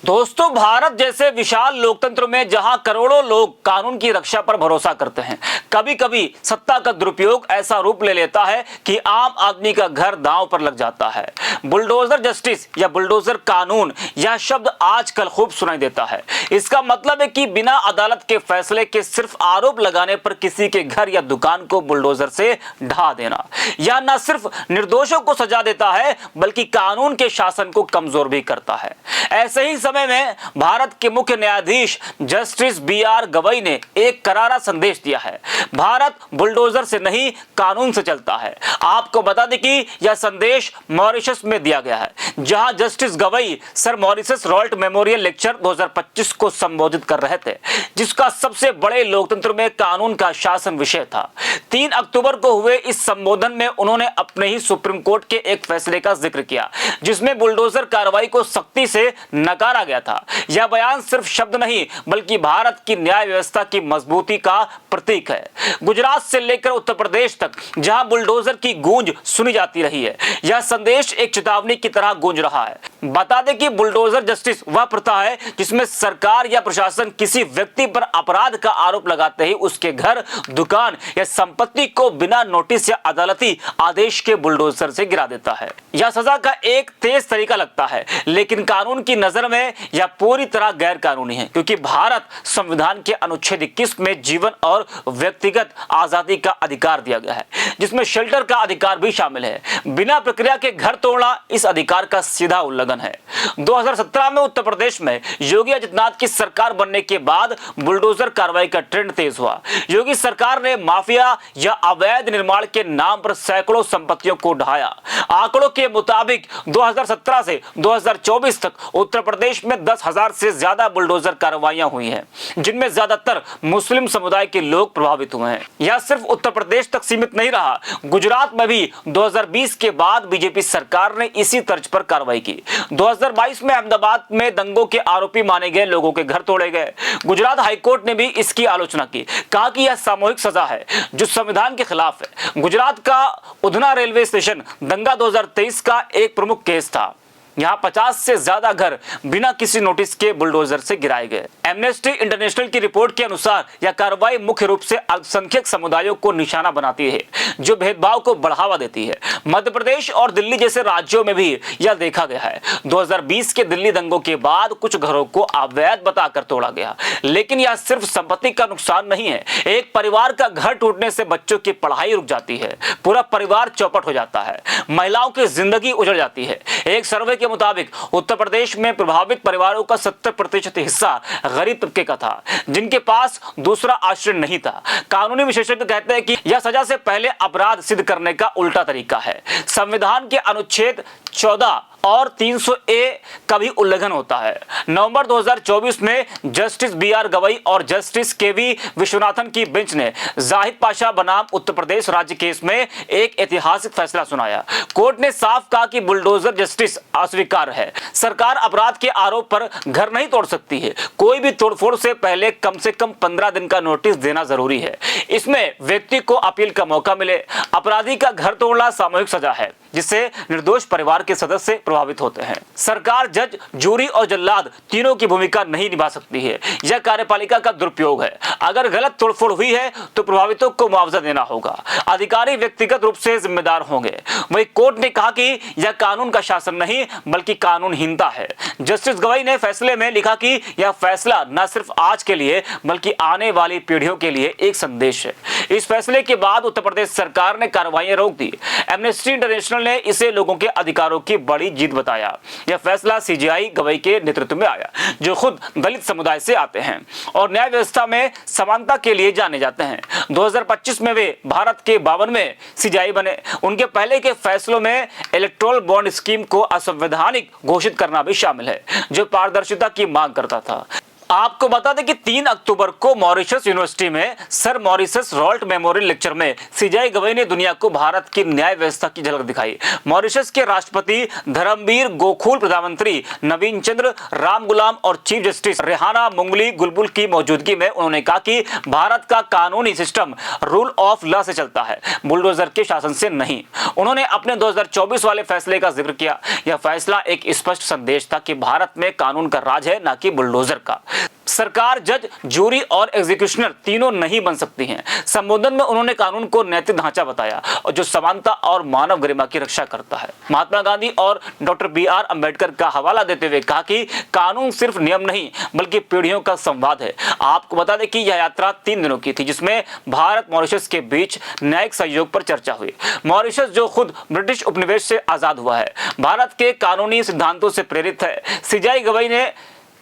दोस्तों, भारत जैसे विशाल लोकतंत्र में जहां करोड़ों लोग कानून की रक्षा पर भरोसा करते हैं, कभी कभी सत्ता का दुरुपयोग ऐसा रूप ले लेता है कि आम आदमी का घर दांव पर लग जाता है। बुलडोजर जस्टिस या बुलडोजर कानून, यह शब्द आजकल खूब सुनाई देता है। इसका मतलब है कि बिना अदालत के फैसले के सिर्फ आरोप लगाने पर किसी के घर या दुकान को बुलडोजर से ढा देना। यह न सिर्फ निर्दोषों को सजा देता है, बल्कि कानून के शासन को कमजोर भी करता है। ऐसे ही समय में भारत के मुख्य न्यायाधीश जस्टिस बी.आर. गवई ने एक करारा संदेश दिया है। भारत बुलडोजर से नहीं, कानून से चलता है। आपको बता दें कि यह संदेश मॉरिशस में दिया गया है, जहां justice Gavai sir Mauritius Raoult memorial lecture 2025 को संबोधित कर रहे थे, जिसका सबसे बड़े लोकतंत्र में कानून का शासन विषय था। 3 अक्टूबर को हुए इस संबोधन में उन्होंने अपने ही सुप्रीम कोर्ट के एक फैसले का जिक्र किया, जिसमें बुलडोजर कार्रवाई को सख्ती से नकारा गया था। यह बयान सिर्फ शब्द नहीं, बल्कि भारत की न्याय व्यवस्था की मजबूती का प्रतीक है। गुजरात से लेकर उत्तर प्रदेश तक जहां बुलडोजर की गूंज सुनी जाती रही है, यह संदेश एक चेतावनी की तरह गूंज रहा है। बता दें कि बुलडोजर जस्टिस वह प्रथा है जिसमें सरकार या प्रशासन किसी व्यक्ति पर अपराध का आरोप लगाते ही उसके घर, दुकान या संपत्ति को बिना नोटिस या अदालती आदेश के बुलडोजर से गिरा देता है। यह सजा का एक तेज तरीका लगता है, लेकिन कानून की नजर में यह पूरी तरह गैर कानूनी है, क्योंकि भारत संविधान के अनुच्छेद 21 में जीवन और व्यक्तिगत आजादी का अधिकार दिया गया है, जिसमें शेल्टर का अधिकार भी शामिल है। बिना प्रक्रिया के घर तोड़ना इस अधिकार का सीधा उल्लंघन है। 2017 में उत्तर प्रदेश में योगी आदित्यनाथ की सरकार बनने के बाद बुलडोजर कार्रवाई का ट्रेंड तेज हुआ। योगी सरकार ने माफिया या अवैध निर्माण के नाम पर सैकड़ों संपत्तियों को ढाया। आंकड़ों के मुताबिक 2017 से 2024 तक उत्तर प्रदेश में 10,000 से ज्यादा बुलडोजर कार्रवाइयां हुई हैं, जिनमें ज्यादातर मुस्लिम समुदाय के लोग प्रभावित हुए हैं। यह सिर्फ उत्तर प्रदेश तक सीमित नहीं रहा, गुजरात में भी 2020 के बाद बीजेपी सरकार ने इसी तर्ज पर कार्रवाई की। 2022 में अहमदाबाद में दंगों के आरोपी माने गए लोगों के घर तोड़े गए। गुजरात हाईकोर्ट ने भी इसकी आलोचना की, कहा कि यह सामूहिक सजा है जो संविधान के खिलाफ है। गुजरात का उधना रेलवे स्टेशन दंगा 2023 का एक प्रमुख केस था। यहाँ 50 से ज्यादा घर बिना किसी नोटिस के बुलडोजर से गिराए गए। एमनेस्टी इंटरनेशनल की रिपोर्ट के अनुसार यह कार्रवाई मुख्य रूप से अल्पसंख्यक समुदायों को निशाना बनाती है, जो भेदभाव को बढ़ावा देती है। मध्य प्रदेश और दिल्ली जैसे राज्यों में भी यह देखा गया है। 2020 के दिल्ली दंगों के बाद कुछ घरों को अवैध बताकर तोड़ा गया, लेकिन यह सिर्फ संपत्ति का नुकसान नहीं है। एक परिवार का घर टूटने से बच्चों की पढ़ाई रुक जाती है, पूरा परिवार चौपट हो जाता है, महिलाओं की जिंदगी उजड़ जाती है। एक सर्वे के मुताबिक उत्तर प्रदेश में प्रभावित परिवारों का 70% हिस्सा गरीब तबके का था, जिनके पास दूसरा आश्रय नहीं था। कानूनी विशेषज्ञ कहते हैं कि यह सजा से पहले अपराध सिद्ध करने का उल्टा तरीका है। संविधान के अनुच्छेद 14 और 300A का भी उल्लंघन होता है। नवंबर 2024 में जस्टिस बी.आर. गवई और जस्टिस के.वी. विश्वनाथन की बेंच ने जाहिद पाशा बनाम उत्तर प्रदेश राज्य केस में एक ऐतिहासिक फैसला सुनाया। कोर्ट ने साफ कहा कि बुलडोजर जस्टिस अस्वीकार्य है। सरकार अपराध के आरोप पर घर नहीं तोड़ सकती है। कोई भी तोड़फोड़ से पहले कम से कम 15 दिन का नोटिस देना जरूरी है। इसमें व्यक्ति को अपील का मौका मिले। अपराधी का घर तोड़ना सामूहिक सजा है, जिससे निर्दोष परिवार के सदस्य प्रभावित होते हैं। सरकार जज, जूरी और जल्लाद तीनों की भूमिका नहीं निभा सकती है। यह कार्यपालिका का दुरुपयोग है। अगर गलत तोड़फोड़ हुई है तो प्रभावितों को मुआवजा देना होगा। अधिकारी व्यक्तिगत रूप से जिम्मेदार होंगे। वहीं कोर्ट ने कहा कि यह कानून का शासन नहीं, बल्कि कानूनहीनता है। जस्टिस गवई ने फैसले में लिखा कि यह फैसला न सिर्फ आज के लिए, बल्कि आने वाली पीढ़ियों के लिए एक संदेश है। इस फैसले के बाद उत्तर प्रदेश सरकार ने कार्रवाई रोक दी। एमनेस्टी इंटरनेशनल ने इसे लोगों के अधिकारों की बड़ी जीत बताया। यह फैसला सीजेआई गवई के नेतृत्व में आया, जो खुद दलित समुदाय से आते हैं और न्याय व्यवस्था में समानता के लिए जाने जाते हैं। 2025 में वे भारत के 52वें सीजेआई बने। उनके पहले के फैसलों में इलेक्टोरल बॉन्ड स्कीम को असंवैधानिक घोषित करना भी शामिल है, जो पारदर्शिता की मांग करता था। आपको बता दें कि 3 अक्टूबर को मॉरिशस यूनिवर्सिटी में sir Mauritius Raoult memorial lecture में सीजेआई गवई ने दुनिया को भारत की न्याय व्यवस्था की झलक दिखाई। मॉरिशस के राष्ट्रपति धर्मवीर गोकुल, प्रधानमंत्री नवीन चंद्र राम गुलाम और चीफ जस्टिस रेहाना मुंगली गुलबुल की मौजूदगी में उन्होंने कहा कि भारत का कानूनी सिस्टम रूल ऑफ लॉ से चलता है, बुलडोजर के शासन से नहीं। उन्होंने अपने 2024 वाले फैसले का जिक्र किया। यह फैसला एक स्पष्ट संदेश था कि भारत में कानून का राज है, न कि बुलडोजर का। सरकार, जज, जूरी और एग्जीक्यूशनर तीनों नहीं बन सकती हैं। संबोधन में उन्होंने कानून को नैतिक ढांचा बताया और जो समानता और मानव गरिमा की रक्षा करता है। महात्मा गांधी और डॉक्टर BR अम्बेडकर का हवाला देते हुए कहा कि कानून सिर्फ नियम नहीं बल्कि पीढ़ियों का संवाद है। आपको बता दें कि यह यात्रा 3 दिनों की थी, जिसमें भारत मॉरिशस के बीच न्यायिक सहयोग पर चर्चा हुई। मॉरिशस, जो खुद ब्रिटिश उपनिवेश से आजाद हुआ है, भारत के कानूनी सिद्धांतों से प्रेरित है। सीजेआई गवई ने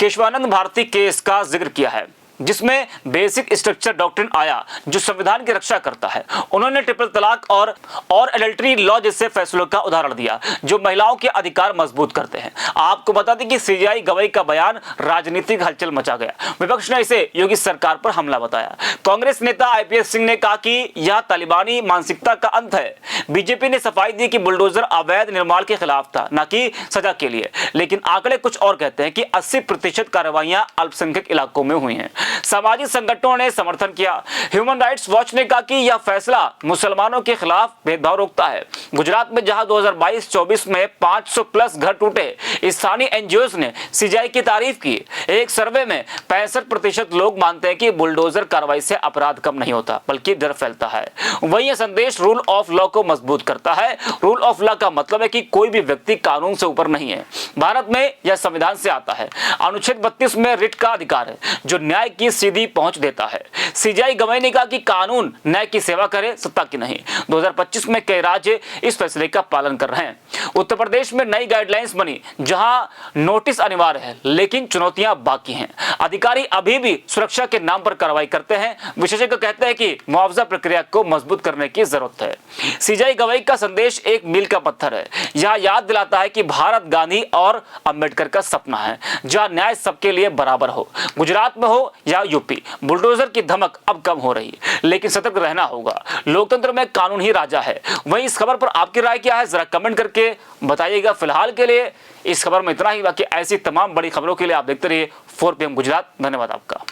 केशवानंद भारती केस का जिक्र किया है, जिसमें बेसिक स्ट्रक्चर डॉक्ट्रिन आया जो संविधान की रक्षा करता है। उन्होंने ट्रिपल तलाक और एडल्ट्री लॉ जैसे फैसलों का उदाहरण दिया जो महिलाओं के अधिकार मजबूत करते हैं। आपको बता दें कि सीजेआई गवई का बयान राजनीतिक हलचल मचा गया। विपक्ष ने इसे योगी सरकार पर हमला बताया। कांग्रेस नेता IPS सिंह ने कहा कि यह तालिबानी मानसिकता का अंत है। बीजेपी ने सफाई दी कि बुलडोजर अवैध निर्माण के खिलाफ था, न कि सजा के लिए। लेकिन आंकड़े कुछ और कहते हैं कि 80% कार्रवाइयां अल्पसंख्यक इलाकों में हुई हैं। सामाजिक संगठनों ने समर्थन किया। ह्यूमन राइट्स वॉच ने कहा कि यह फैसला मुसलमानों के खिलाफ भेदभाव रोकता है। गुजरात में जहां 2022-24 में 500 प्लस घर टूटे, स्थानीय NGOs ने सीजेआई की तारीफ की। एक सर्वे में 65% लोग मानते हैं कि बुलडोजर कार्रवाई से अपराध कम नहीं होता बल्कि डर फैलता है। वही यह संदेश रूल ऑफ लॉ को मजबूत करता है। रूल ऑफ लॉ का मतलब है कि कोई भी व्यक्ति कानून से ऊपर नहीं है। भारत में यह संविधान से आता है। अनुच्छेद 32 में रिट का अधिकार है जो न्याय की सीधी पहुंच देता है। सीजेआई गवई ने कहा कि कानून न्याय की सेवा करे, सत्ता की नहीं। 2025 में कई राज्य इस फैसले का पालन कर रहे हैं। उत्तर प्रदेश में नई गाइडलाइंस बनी जहां नोटिस अनिवार्य है, लेकिन चुनौतियां बाकी हैं। अधिकारी अभी भी सुरक्षा के नाम पर कार्रवाई करते हैं। विशेषज्ञ कहते हैं कि मुआवजा प्रक्रिया को मजबूत करने की जरूरत है। सीजेआई गवई का संदेश एक मील का पत्थर है। यह याद दिलाता है कि भारत गांधी और अम्बेडकर का सपना है, जहां न्याय सबके लिए बराबर हो। गुजरात में हो या यूपी, बुलडोजर की धमक अब कम हो रही है, लेकिन सतर्क रहना होगा। लोकतंत्र में कानून ही राजा है। वहीं इस खबर पर आपकी राय क्या है, जरा कमेंट करके बताइएगा। फिलहाल के लिए इस खबर में इतना ही। बाकी ऐसी तमाम बड़ी खबरों के लिए आप देखते रहिए 4PM गुजरात। धन्यवाद आपका।